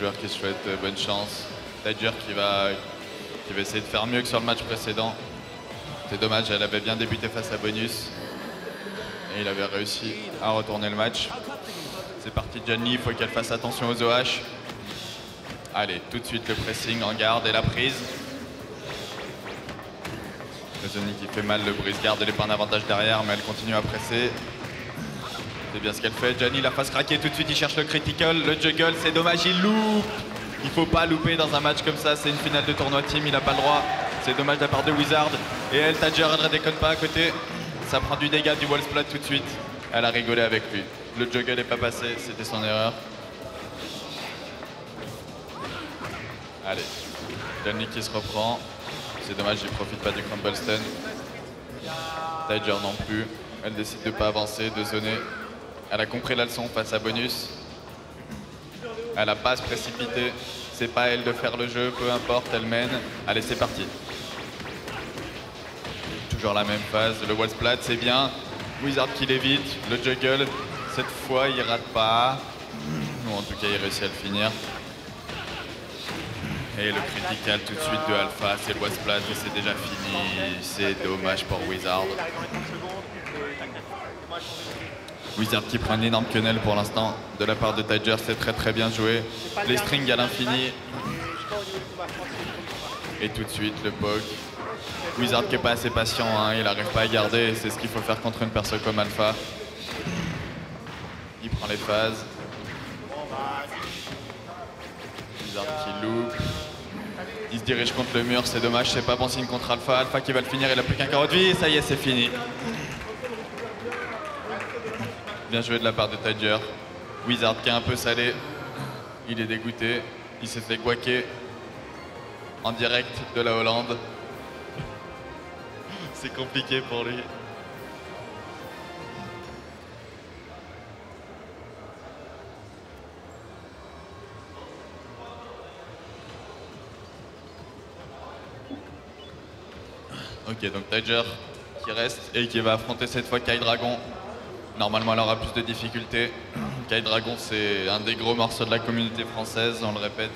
joueurs qui se souhaitent bonne chance. Tiger qui va essayer de faire mieux que sur le match précédent. C'est dommage, elle avait bien débuté face à Bonus. Et il avait réussi à retourner le match. C'est parti John Lee, il faut qu'elle fasse attention aux OH. Allez, tout de suite le pressing en garde et la prise. Johnny qui fait mal le brise-garde, elle n'est pas en avantage derrière, mais elle continue à presser. C'est bien ce qu'elle fait. Johnny la fasse craquer tout de suite, il cherche le critical, le juggle, c'est dommage, il loupe. Il faut pas louper dans un match comme ça, c'est une finale de tournoi team, il n'a pas le droit. C'est dommage de la part de Wizard. Et elle, Tiger, elle ne déconne pas à côté. Ça prend du dégât du wall splat tout de suite. Elle a rigolé avec lui. Le juggle n'est pas passé, c'était son erreur. Allez, Johnny qui se reprend. C'est dommage, il profite pas du crumble stun. Tiger non plus. Elle décide de pas avancer, de zoner. Elle a compris la leçon face à Bonus. Elle a pas à se précipiter. C'est pas à elle de faire le jeu, peu importe, elle mène. Allez, c'est parti. Toujours la même phase. Le wall splat, c'est bien. Wizard qui l'évite. Le juggle, cette fois, il rate pas. Ou en tout cas, il réussit à le finir. Et le critical tout de suite de Alpha, c'est le wall splat et c'est déjà fini. C'est dommage pour Wizard. Wizard qui prend une énorme quenelle pour l'instant de la part de Tiger, c'est très bien joué. Les strings à l'infini. Et tout de suite le poke. Wizard qui n'est pas assez patient, hein, il n'arrive pas à garder et c'est ce qu'il faut faire contre une perso comme Alpha. Il prend les phases. Wizard qui loupe. Il se dirige contre le mur, c'est dommage, c'est pas bon signe contre Alpha. Alpha qui va le finir, il a plus qu'un carreau de vie et ça y est, c'est fini. Bien joué de la part de Tiger. Wizard qui est un peu salé. Il est dégoûté. Il s'est fait guaquer en direct de la Hollande. C'est compliqué pour lui. Ok, donc Tiger qui reste et qui va affronter cette fois Kai Dragon. Normalement, elle aura plus de difficultés. Kai Dragon, c'est un des gros morceaux de la communauté française, on le répète.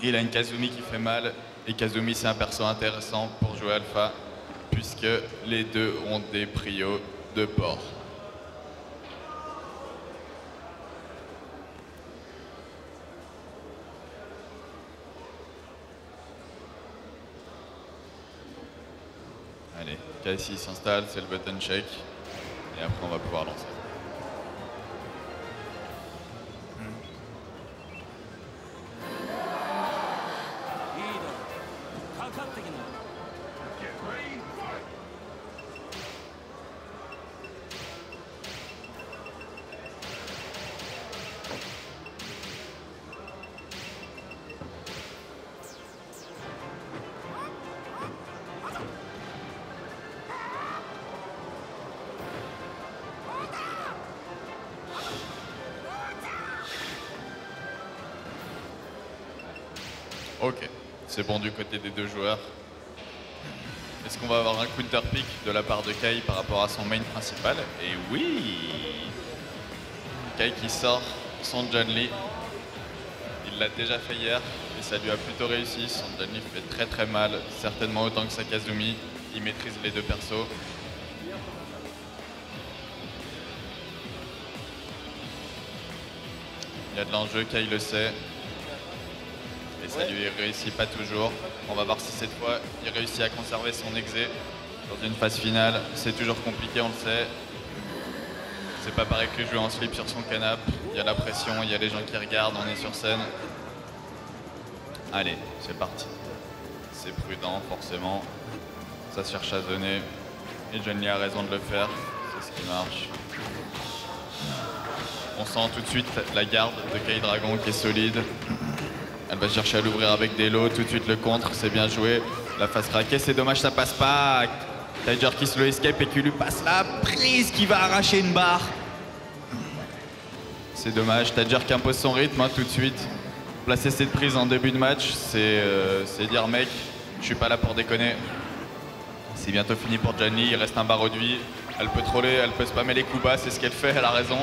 Il a une Kazumi qui fait mal. Et Kazumi, c'est un perso intéressant pour jouer Alpha, puisque les deux ont des prios de port. Allez, Cassie s'installe, c'est le button check. Et après, on va pouvoir lancer. Ok, c'est bon du côté des deux joueurs. Est-ce qu'on va avoir un counter pick de la part de Kai par rapport à son main principal? Et oui! Kai qui sort son John Lee. Il l'a déjà fait hier et ça lui a plutôt réussi. Son John Lee fait très mal, certainement autant que sa Kazumi. Il maîtrise les deux persos. Il y a de l'enjeu, Kai le sait. Et ça lui réussit pas toujours. On va voir si cette fois il réussit à conserver son exé dans une phase finale. C'est toujours compliqué, on le sait. C'est pas pareil que jouer en slip sur son canapé. Il y a la pression, il y a les gens qui regardent, on est sur scène. Allez, c'est parti. C'est prudent, forcément. Ça cherche à zoner. Et John Lee a raison de le faire. C'est ce qui marche. On sent tout de suite la garde de Kai Dragon qui est solide. Elle va chercher à l'ouvrir avec des lots, tout de suite le contre, c'est bien joué. La phase craquée, c'est dommage, ça passe pas. Tiger qui se le escape et qui lui passe la prise qui va arracher une barre. C'est dommage, Tiger qui impose son rythme tout de suite. Placer cette prise en début de match, c'est dire mec, je suis pas là pour déconner. C'est bientôt fini pour John Lee, il reste un barreau de vie. Elle peut troller, elle peut spammer les coups bas, c'est ce qu'elle fait, elle a raison.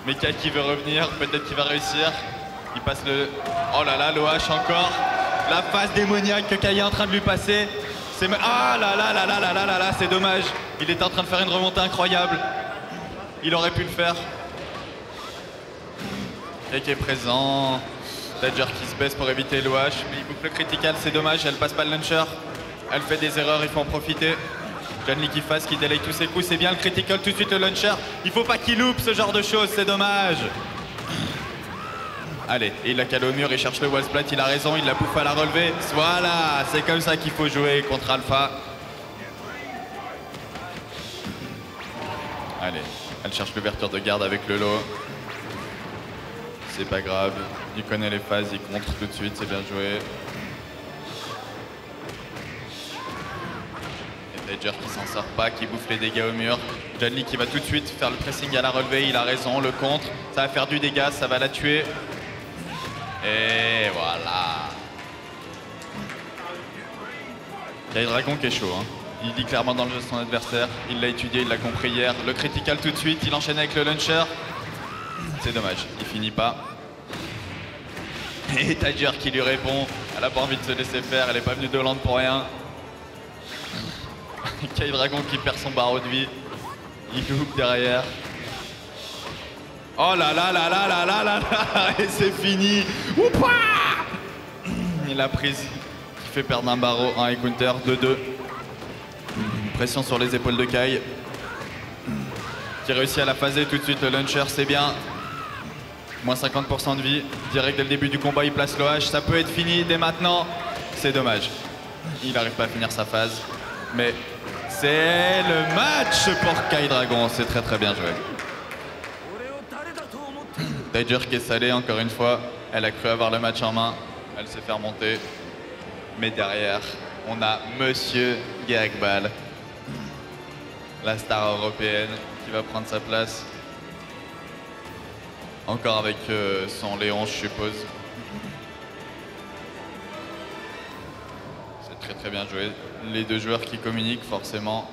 Mais Kai qui veut revenir, peut-être qu'il va réussir. Il passe le... Oh là là, l'OH encore. La phase démoniaque que Kai est en train de lui passer. C'est... Ah là là là là là là là là, c'est dommage. Il était en train de faire une remontée incroyable. Il aurait pu le faire. Et qui est présent. Tadger qui se baisse pour éviter l'OH. Mais il boucle le critical, c'est dommage. Elle passe pas le launcher. Elle fait des erreurs, il faut en profiter. Janly qui fasse, qui délaye tous ses coups. C'est bien le critical, tout de suite le launcher. Il faut pas qu'il loupe ce genre de choses, c'est dommage. Allez, et il l'a calé au mur, il cherche le wall splat, il a raison, il la bouffe à la relever. Voilà, c'est comme ça qu'il faut jouer contre Alpha. Allez, elle cherche l'ouverture de garde avec le lot. C'est pas grave, il connaît les phases, il contre tout de suite, c'est bien joué. Et Tadger qui s'en sort pas, qui bouffe les dégâts au mur. Janly qui va tout de suite faire le pressing à la relevée, il a raison, le contre. Ça va faire du dégât, ça va la tuer. Et voilà. Kai Dragon qui est chaud. Hein. Il dit clairement dans le jeu son adversaire. Il l'a étudié, il l'a compris hier. Le critical tout de suite, il enchaîne avec le launcher. C'est dommage, il finit pas. Et Tadger qui lui répond. Elle a pas envie de se laisser faire, elle est pas venue de Hollande pour rien. Kai Dragon qui perd son barreau de vie. Il loupe derrière. Oh là là là là là là là là. Et c'est fini. Oupa. Il a prise qui fait perdre un barreau, un counter, 2-2. Pression sur les épaules de Kai. Qui réussit à la phaser tout de suite, le launcher c'est bien. Moins 50% de vie. Direct dès le début du combat, il place l'OH. Ça peut être fini dès maintenant. C'est dommage. Il n'arrive pas à finir sa phase. Mais c'est le match pour Kai Dragon. C'est très très bien joué. Tadger qui est salée encore une fois. Elle a cru avoir le match en main. Elle s'est fait remonter. Mais derrière, on a Monsieur Gagbal. La star européenne qui va prendre sa place. Encore avec son Léon, je suppose. C'est très très bien joué. Les deux joueurs qui communiquent forcément.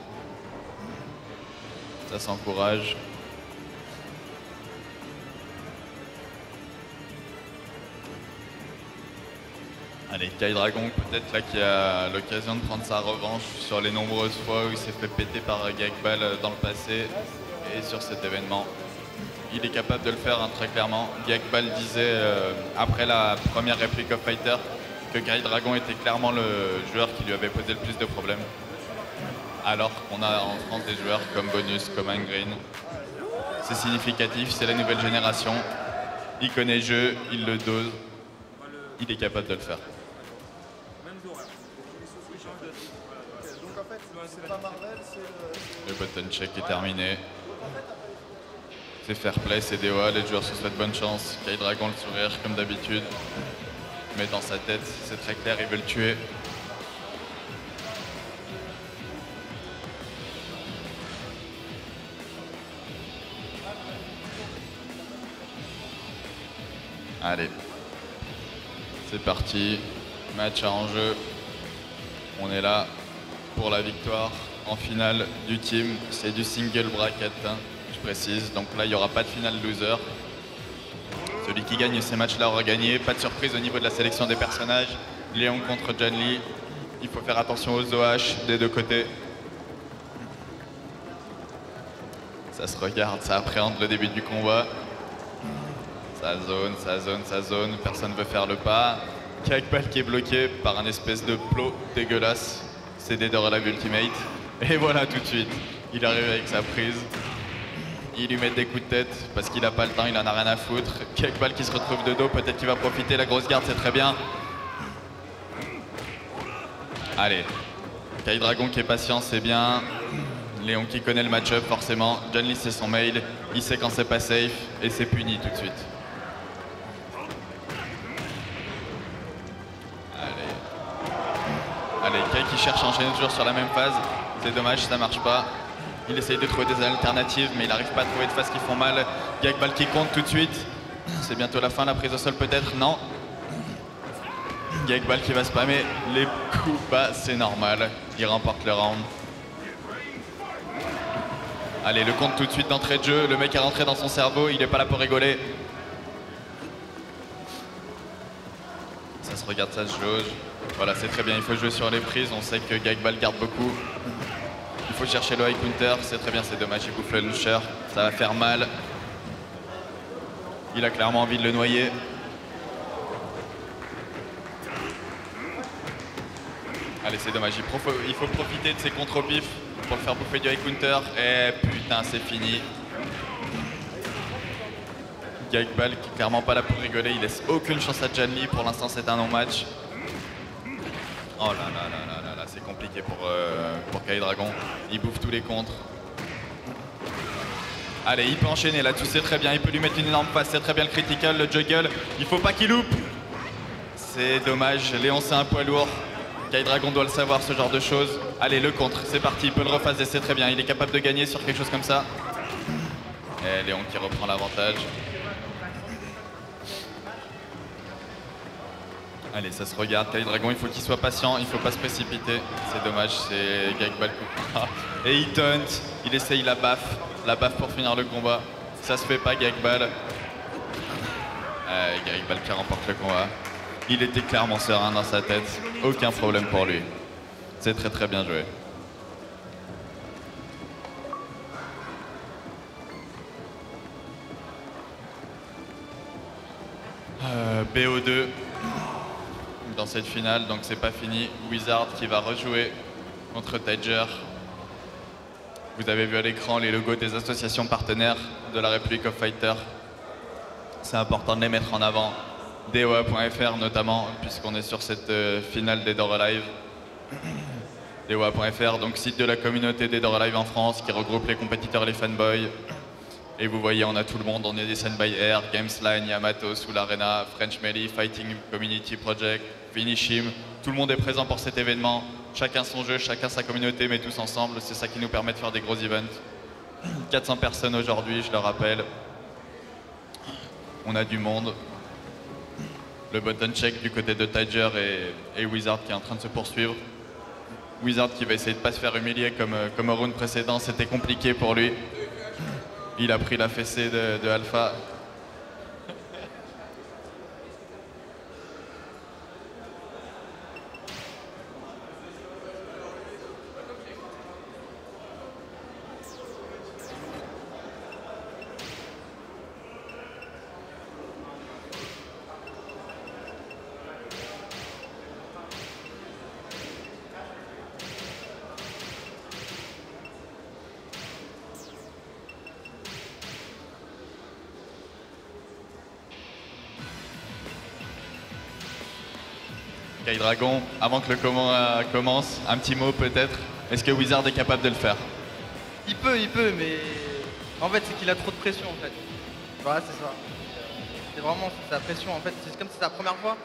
Ça s'encourage. Allez, Kai Dragon peut-être là qui a l'occasion de prendre sa revanche sur les nombreuses fois où il s'est fait péter par Gagbal dans le passé et sur cet événement. Il est capable de le faire hein, très clairement. Gagbal disait après la première réplique of Fighter que Kai Dragon était clairement le joueur qui lui avait posé le plus de problèmes. Alors qu'on a en France des joueurs comme Bonus, comme Green. C'est significatif, c'est la nouvelle génération. Il connaît le jeu, il le dose. Il est capable de le faire. Le button check est terminé. C'est fair play, c'est DOA, les joueurs se souhaitent bonne chance. Kai Dragon le sourire comme d'habitude. Mais dans sa tête, c'est très clair, il veut le tuer. Allez. C'est parti. Match à enjeu. On est là pour la victoire en finale du team. C'est du single bracket. Hein. Précise, donc là il n'y aura pas de finale loser. Celui qui gagne ces matchs-là aura gagné. Pas de surprise au niveau de la sélection des personnages. Léon contre Janly. Il faut faire attention aux OH des deux côtés. Ça se regarde, ça appréhende le début du combat. Ça zone, ça zone, ça zone. Personne ne veut faire le pas. Gagbal qui est bloqué par un espèce de plot dégueulasse. C'est Dead or Alive Ultimate. Et voilà tout de suite. Il arrive avec sa prise. Il lui met des coups de tête parce qu'il n'a pas le temps, il en a rien à foutre. Gagbal qui se retrouve de dos, peut-être qu'il va profiter, la grosse garde c'est très bien. Allez, Kai Dragon qui est patient, c'est bien. Léon qui connaît le match-up forcément. Janly c'est son mail, il sait quand c'est pas safe et c'est puni tout de suite. Allez, Kai qui cherche à enchaîner toujours sur la même phase. C'est dommage, ça marche pas. Il essaye de trouver des alternatives, mais il n'arrive pas à trouver de phases qui font mal. Gagbal qui compte tout de suite. C'est bientôt la fin, la prise au sol peut-être. Non. Gagbal qui va spammer les coups bas, c'est normal. Il remporte le round. Allez, le compte tout de suite d'entrée de jeu. Le mec est rentré dans son cerveau, il n'est pas là pour rigoler. se regarde, ça se jauge. Voilà, c'est très bien, il faut jouer sur les prises. On sait que Gagbal garde beaucoup. Il faut chercher le high counter, c'est très bien, c'est dommage, il bouffe le launcher. Ça va faire mal. Il a clairement envie de le noyer. Allez, c'est dommage, il faut profiter de ses contre au pif pour le faire bouffer du high counter. Et putain, c'est fini. Gagbal qui est clairement pas là pour rigoler, il laisse aucune chance à Janli. Pour l'instant, c'est un non-match. Oh là là là là là, c'est compliqué pour K-Dragon. Il bouffe tous les contres. Allez, il peut enchaîner là-dessus, c'est très bien. Il peut lui mettre une énorme passe, c'est très bien le critical, le juggle. Il faut pas qu'il loupe. C'est dommage, Léon c'est un poids lourd. K-Dragon doit le savoir, ce genre de choses. Allez, le contre, c'est parti, il peut le rephaser, c'est très bien. Il est capable de gagner sur quelque chose comme ça. Et Léon qui reprend l'avantage. Allez, ça se regarde. K-Dragon, il faut qu'il soit patient, il faut pas se précipiter. C'est dommage, c'est Gagbal. Et il taunt, il essaye la baffe pour finir le combat. Ça se fait pas, Gagbal. Gagbal qui remporte le combat. Il était clairement serein dans sa tête, aucun problème pour lui. C'est très très bien joué. BO2 dans cette finale, donc c'est pas fini. Wizard qui va rejouer contre Tiger. Vous avez vu à l'écran les logos des associations partenaires de la Republic of Fighter. C'est important de les mettre en avant. DOA.fr notamment, puisqu'on est sur cette finale Dead or Alive. DOA.fr, donc site de la communauté Dead or Alive en France, qui regroupe les compétiteurs et les fanboys. Et vous voyez, on a tout le monde, on est des Sun by Air, Gamesline, Yamato, Soul Arena, French Melee, Fighting Community Project, Finishim. Tout le monde est présent pour cet événement. Chacun son jeu, chacun sa communauté, mais tous ensemble. C'est ça qui nous permet de faire des gros events. 400 personnes aujourd'hui, je le rappelle. On a du monde. Le button check du côté de Tiger et Wizard qui est en train de se poursuivre. Wizard qui va essayer de ne pas se faire humilier comme au round précédent, c'était compliqué pour lui. Il a pris la fessée de Alpha. K-Dragon, avant que le combat commence, un petit mot peut-être. Est-ce que Wizard est capable de le faire? Il peut, mais en fait c'est qu'il a trop de pression en fait. Voilà, c'est ça. C'est vraiment sa pression en fait. C'est comme si c'est la première fois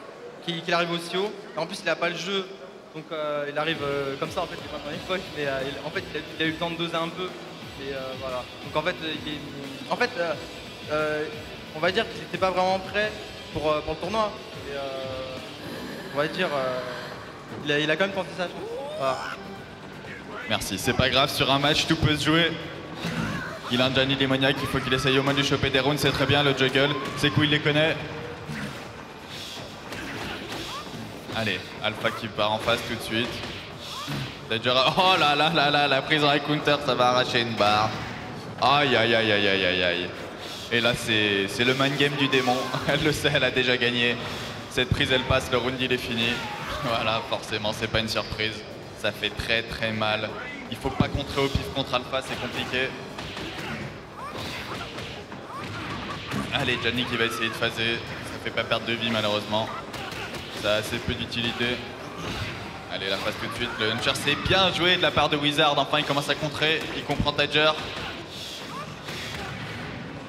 qu'il arrive aussi haut. Et en plus il a pas le jeu, donc il arrive comme ça en fait. Il est pas dans les poches, mais en fait il a eu le temps de doser un peu. Et voilà. Donc en fait, on va dire qu'il n'était pas vraiment prêt pour le tournoi. Et, on va dire, il a quand même tenté sa chance. Voilà. Merci, c'est pas grave, sur un match tout peut se jouer. Il a un Gianni démoniaque, il faut qu'il essaye au moins de choper des rounds, c'est très bien le juggle, c'est cool, il les connaît. Allez, Alpha qui part en face tout de suite. Oh là là là là, la prise en high counter, ça va arracher une barre. Aïe aïe aïe aïe aïe aïe aïe. Et là c'est le mind game du démon, elle le sait, elle a déjà gagné. Cette prise elle passe, le round il est fini. Voilà, forcément c'est pas une surprise. Ça fait très très mal. Il faut pas contrer au pif contre Alpha, c'est compliqué. Allez, Gianni qui va essayer de phaser. Ça fait pas perdre de vie malheureusement. Ça a assez peu d'utilité. Allez, la phase tout de suite. Le launcher c'est bien joué de la part de Wizard. Enfin il commence à contrer. Il comprend Tiger.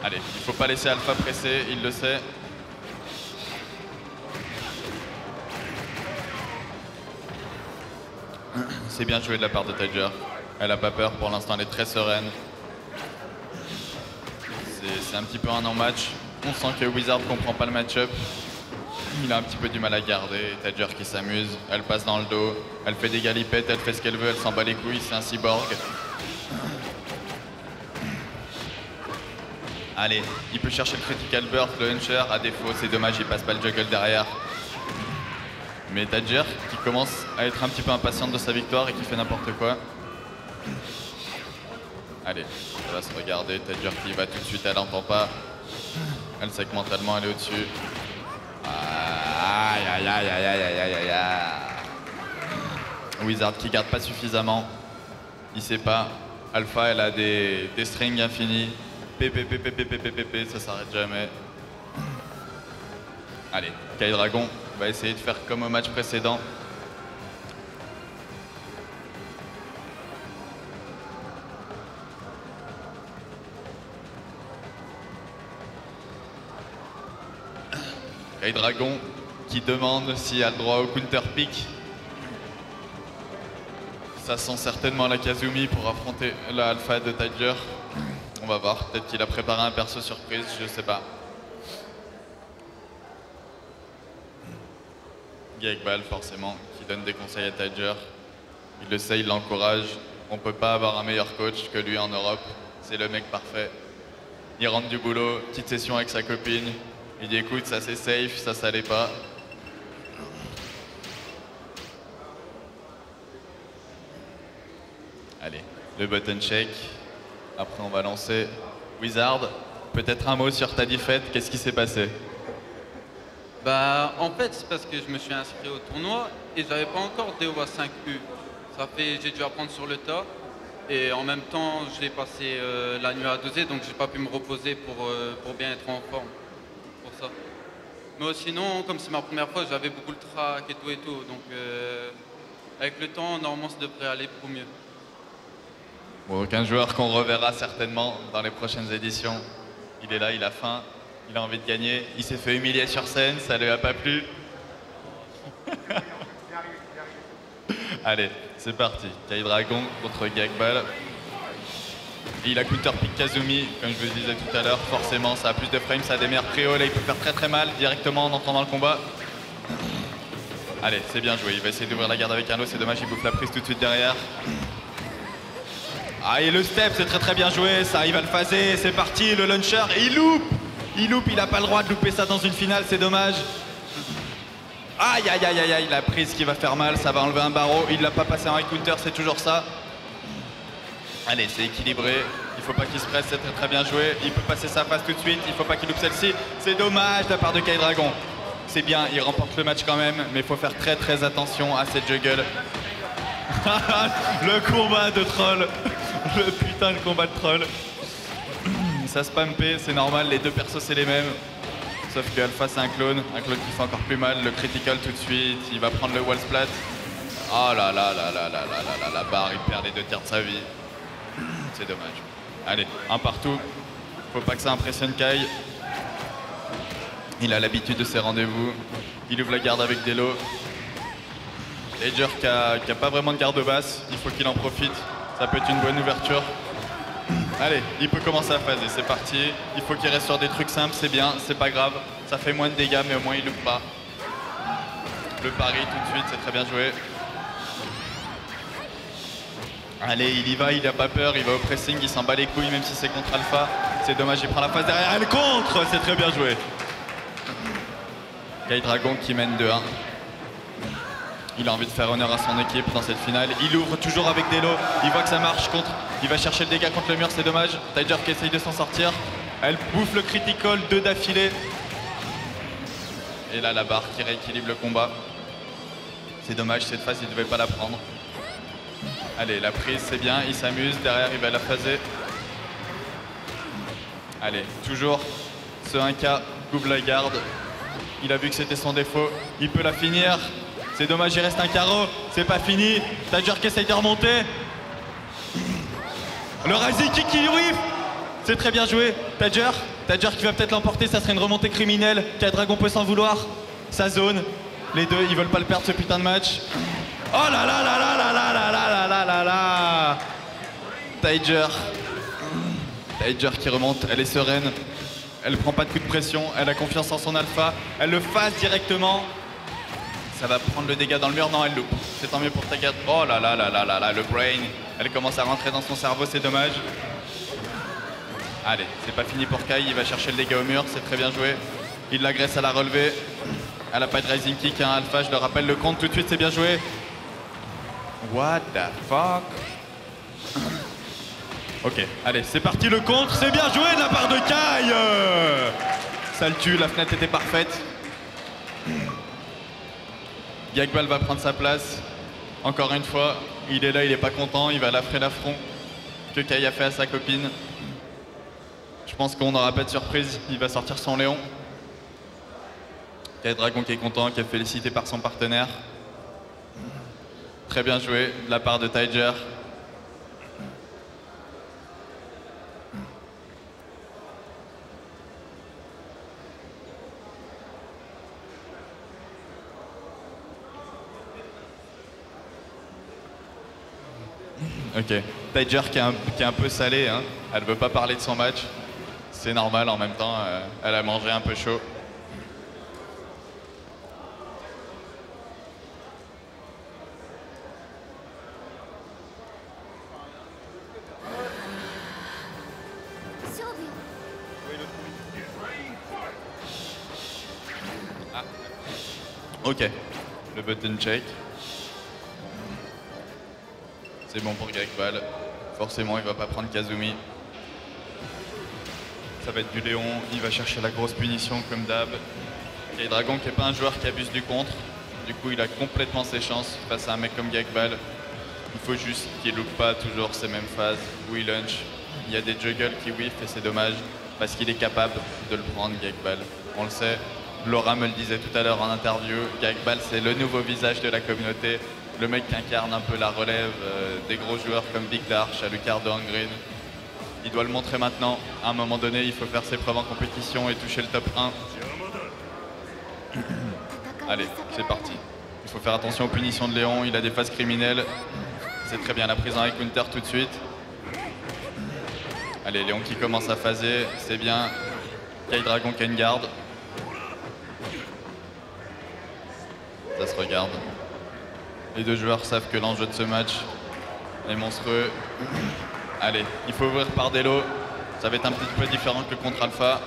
Allez, il faut pas laisser Alpha presser, il le sait. C'est bien joué de la part de Tiger. Elle a pas peur, pour l'instant elle est très sereine. C'est un petit peu un non-match. On sent que Wizard comprend pas le match-up. Il a un petit peu du mal à garder. Tiger qui s'amuse, elle passe dans le dos. Elle fait des galipettes, elle fait ce qu'elle veut, elle s'en bat les couilles, c'est un cyborg. Allez, il peut chercher le critical burst, le huncher. À défaut, c'est dommage, il passe pas le juggle derrière. Mais Tadger qui commence à être un petit peu impatiente de sa victoire et qui fait n'importe quoi. Allez, elle va se regarder. Tadger qui va tout de suite, elle n'entend pas. Elle sait que mentalement elle est au-dessus. Aïe aïe aïe aïe aïe aïe aïe aïe aïe. Wizard qui garde pas suffisamment. Il sait pas. Alpha, elle a des strings infinis. PPPPPPPP, ça s'arrête jamais. Allez, Kai Dragon va essayer de faire comme au match précédent. Kai Dragon qui demande s'il a le droit au counter pick. Ça sent certainement la Kazumi pour affronter la Alpha de Tadger. On va voir, peut-être qu'il a préparé un perso surprise, je sais pas. Gagbal forcément, qui donne des conseils à Tadger. Il le sait, il l'encourage. On peut pas avoir un meilleur coach que lui en Europe. C'est le mec parfait. Il rentre du boulot, petite session avec sa copine. Il dit écoute, ça c'est safe, ça l'est pas. Allez, le button shake. Après on va lancer Wizard. Peut-être un mot sur ta défaite, qu'est-ce qui s'est passé? Bah en fait c'est parce que je me suis inscrit au tournoi et j'avais pas encore DOA 5U. J'ai dû apprendre sur le tas et en même temps je l'ai passé la nuit à doser donc j'ai pas pu me reposer pour bien être en forme pour ça. Mais sinon comme c'est ma première fois j'avais beaucoup le track et tout donc avec le temps normalement ça devrait aller pour mieux. Bon, aucun joueur qu'on reverra certainement dans les prochaines éditions. Il est là, il a faim. Il a envie de gagner, il s'est fait humilier sur scène, ça lui a pas plu. Allez, c'est parti. Kai Dragon contre Gagbal. Il a counter pick Kazumi, comme je vous le disais tout à l'heure. Forcément, ça a plus de frames, ça a des meilleurs préos. Là, il peut faire très mal directement en entrant dans le combat. Allez, c'est bien joué. Il va essayer d'ouvrir la garde avec un lot. C'est dommage, il bouffe la prise tout de suite derrière. Ah, et le step, c'est très bien joué. Ça arrive à le phaser. C'est parti, le launcher. Et il loupe. Il n'a pas le droit de louper ça dans une finale, c'est dommage. Aïe aïe aïe aïe aïe, la prise qui va faire mal, ça va enlever un barreau. Il l'a pas passé en high counter, c'est toujours ça. Allez, c'est équilibré. Il faut pas qu'il se presse, c'est très bien joué. Il peut passer sa phase tout de suite, il faut pas qu'il loupe celle-ci. C'est dommage de la part de Kai Dragon. C'est bien, il remporte le match quand même, mais il faut faire très attention à cette juggle. Le combat de troll. Le putain de combat de troll. Ça spampé, c'est normal, les deux persos c'est les mêmes. Sauf que Alpha c'est un clone qui fait encore plus mal, le critical tout de suite, il va prendre le wall splat. Oh là là là là là là là là, la barre, il perd les 2 tiers de sa vie. C'est dommage. Allez, un partout. Faut pas que ça impressionne Kai. Il a l'habitude de ses rendez-vous. Il ouvre la garde avec des lots. Tadger qui a pas vraiment de garde basse, il faut qu'il en profite. Ça peut être une bonne ouverture. Allez, il peut commencer à phaser, c'est parti. Il faut qu'il reste sur des trucs simples, c'est bien, c'est pas grave. Ça fait moins de dégâts, mais au moins il loupe pas. Le pari tout de suite, c'est très bien joué. Allez, il y va, il a pas peur, il va au pressing, il s'en bat les couilles même si c'est contre Alpha. C'est dommage, il prend la phase derrière, elle contre, c'est très bien joué. Kai Dragon qui mène 2-1. Il a envie de faire honneur à son équipe dans cette finale. Il ouvre toujours avec des lots. Il voit que ça marche contre. Il va chercher le dégât contre le mur, c'est dommage. Tadger qui essaye de s'en sortir. Elle bouffe le critical, 2 d'affilée. Et là, la barre qui rééquilibre le combat. C'est dommage, cette phase, il ne devait pas la prendre. Allez, la prise, c'est bien. Il s'amuse. Derrière, il va la phaser. Allez, toujours ce 1K, coupe la garde. Il a vu que c'était son défaut. Il peut la finir. C'est dommage, il reste un carreau, c'est pas fini. Tadger qui essaye de remonter. Le rising kick qui whiff. C'est très bien joué. Tadger qui va peut-être l'emporter, ça serait une remontée criminelle. Kai Dragon peut s'en vouloir. Sa zone. Les deux, ils veulent pas le perdre ce putain de match. Oh là là là là là là là là là là là. Tadger qui remonte, elle est sereine. Elle prend pas de coup de pression, elle a confiance en son alpha. Elle le phase directement. Ça va prendre le dégât dans le mur, non elle loupe. C'est tant mieux pour Tagat. Oh là là là là là là, le brain. Elle commence à rentrer dans son cerveau, c'est dommage. Allez, c'est pas fini pour Kai, il va chercher le dégât au mur, c'est très bien joué. Il l'agresse à la relevée. Elle a pas de rising kick, hein, Alpha, je le rappelle, le compte tout de suite, c'est bien joué. What the fuck? Ok, allez, c'est parti le contre, c'est bien joué de la part de Kai. Ça le tue, la fenêtre était parfaite. Gagbal va prendre sa place. Encore une fois, il est là, il est pas content, il va l'affrer l'affront que Kai a fait à sa copine. Je pense qu'on n'aura pas de surprise, il va sortir son Léon. Kai Dragon qui est content, qui est félicité par son partenaire. Très bien joué de la part de Tiger. Ok, Tiger qui est un peu salée, hein. Elle veut pas parler de son match. C'est normal en même temps, elle a mangé un peu chaud. Ah. Ok, le button check. C'est bon pour Gagbal. Forcément, il va pas prendre Kazumi. Ça va être du Léon. Il va chercher la grosse punition comme d'hab. Kai Dragon qui n'est pas un joueur qui abuse du contre. Du coup, il a complètement ses chances face à un mec comme Gagbal. Il faut juste qu'il loupe pas toujours ces mêmes phases où il lunch. Il y a des juggles qui whiff et c'est dommage parce qu'il est capable de le prendre, Gagbal. On le sait. Laura me le disait tout à l'heure en interview. Gagbal, c'est le nouveau visage de la communauté. Le mec qui incarne un peu la relève des gros joueurs comme Big Darch, Alucard de Hangrin. Il doit le montrer maintenant. À un moment donné, il faut faire ses preuves en compétition et toucher le top 1. Allez, c'est parti. Il faut faire attention aux punitions de Léon. Il a des phases criminelles. C'est très bien la prise en high counter tout de suite. Allez, Léon qui commence à phaser. C'est bien. Kai Dragon qui a une garde. Ça se regarde. Les deux joueurs savent que l'enjeu de ce match est monstrueux. Allez, il faut ouvrir par Delo. Ça va être un petit peu différent que le contre Alpha.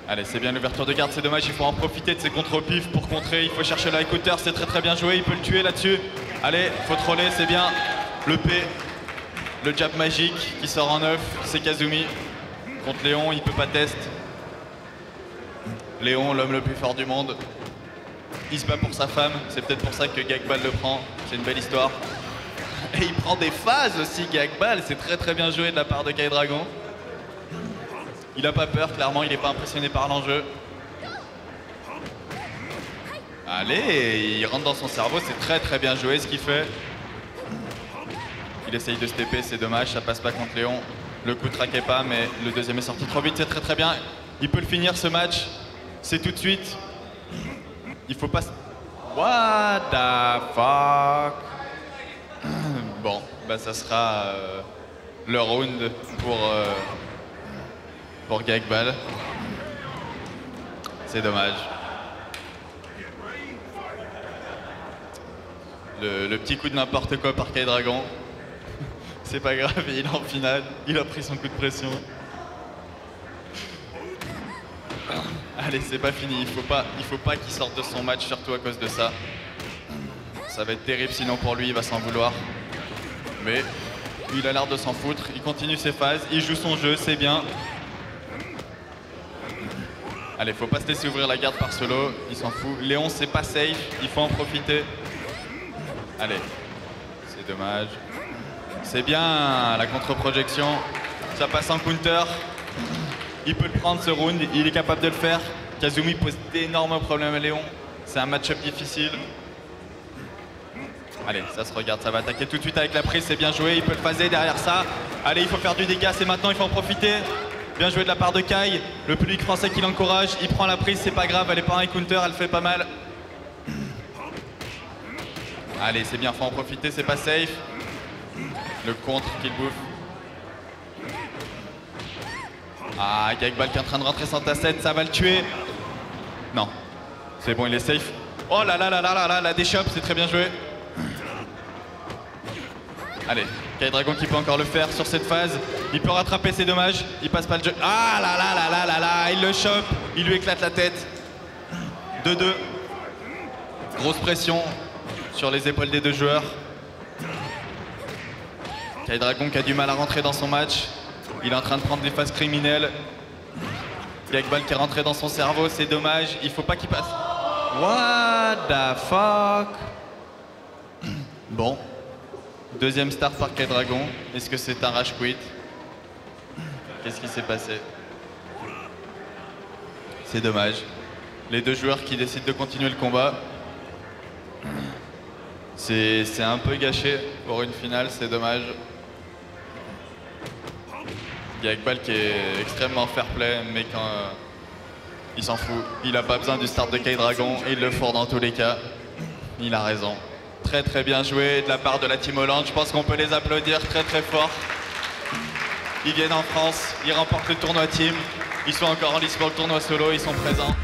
Allez, c'est bien l'ouverture de garde, c'est dommage. Il faut en profiter de ses contre au pif pour contrer. Il faut chercher le high counter, c'est très très bien joué. Il peut le tuer là-dessus. Allez, faut troller, c'est bien. Le P, le jab magique qui sort en 9. C'est Kazumi. Contre Léon, il peut pas test. Léon, l'homme le plus fort du monde. Il se bat pour sa femme, c'est peut-être pour ça que Gagbal le prend, c'est une belle histoire. Et il prend des phases aussi, Gagbal, c'est très très bien joué de la part de Kai Dragon. Il a pas peur, clairement, il n'est pas impressionné par l'enjeu. Allez, il rentre dans son cerveau, c'est très très bien joué ce qu'il fait. Il essaye de se TP, c'est dommage, ça passe pas contre Léon. Le coup traquait pas, mais le deuxième est sorti trop vite, c'est très très bien. Il peut le finir ce match, c'est tout de suite. Il faut pas... What the fuck? Bon, bah ça sera le round pour Gagbal. C'est dommage. Le petit coup de n'importe quoi par Kai Dragon. C'est pas grave, il est en finale. Il a pris son coup de pression. Allez, c'est pas fini, il faut pas qu'il sorte de son match, surtout à cause de ça. Ça va être terrible sinon pour lui, il va s'en vouloir. Mais il a l'air de s'en foutre, il continue ses phases, il joue son jeu, c'est bien. Allez, faut pas se laisser ouvrir la garde par solo, il s'en fout. Léon, c'est pas safe, il faut en profiter. Allez, c'est dommage. C'est bien la contre-projection, ça passe en counter. Il peut le prendre ce round, il est capable de le faire. Kazumi pose d'énormes problèmes à Léon. C'est un match-up difficile. Allez, ça se regarde, ça va attaquer tout de suite avec la prise, c'est bien joué. Il peut le phaser derrière ça. Allez, il faut faire du dégât, c'est maintenant, il faut en profiter. Bien joué de la part de Kai. Le public français qui l'encourage. Il prend la prise, c'est pas grave, elle est pas en high counter, elle fait pas mal. Allez, c'est bien, faut en profiter, c'est pas safe. Le contre qu'il bouffe. Ah, Gagbal qui est en train de rentrer sans tassette, ça va le tuer. Non, c'est bon, il est safe. Oh là là là là là là, la déchoppe, c'est très bien joué. Allez, Kai Dragon qui peut encore le faire sur cette phase. Il peut rattraper, c'est dommage. Il passe pas le jeu. Ah là là là là là là, il le chope, il lui éclate la tête. 2-2. Grosse pression sur les épaules des deux joueurs. K-Dragon qui a du mal à rentrer dans son match. Il est en train de prendre des phases criminelles. Gagbal qui est rentré dans son cerveau, c'est dommage. Il faut pas qu'il passe. What the fuck? Bon. Deuxième start par K-Dragon. Est-ce que c'est un rage quit? Qu'est-ce qui s'est passé? C'est dommage. Les deux joueurs qui décident de continuer le combat. C'est un peu gâché pour une finale, c'est dommage. Gagbal qui est extrêmement fair play, mais quand il s'en fout. Il n'a pas besoin du start de K-Dragon, il le fourre dans tous les cas. Il a raison. Très très bien joué de la part de la Team Hollande. Je pense qu'on peut les applaudir très très fort. Ils viennent en France, ils remportent le tournoi team. Ils sont encore en lice pour le tournoi solo, ils sont présents.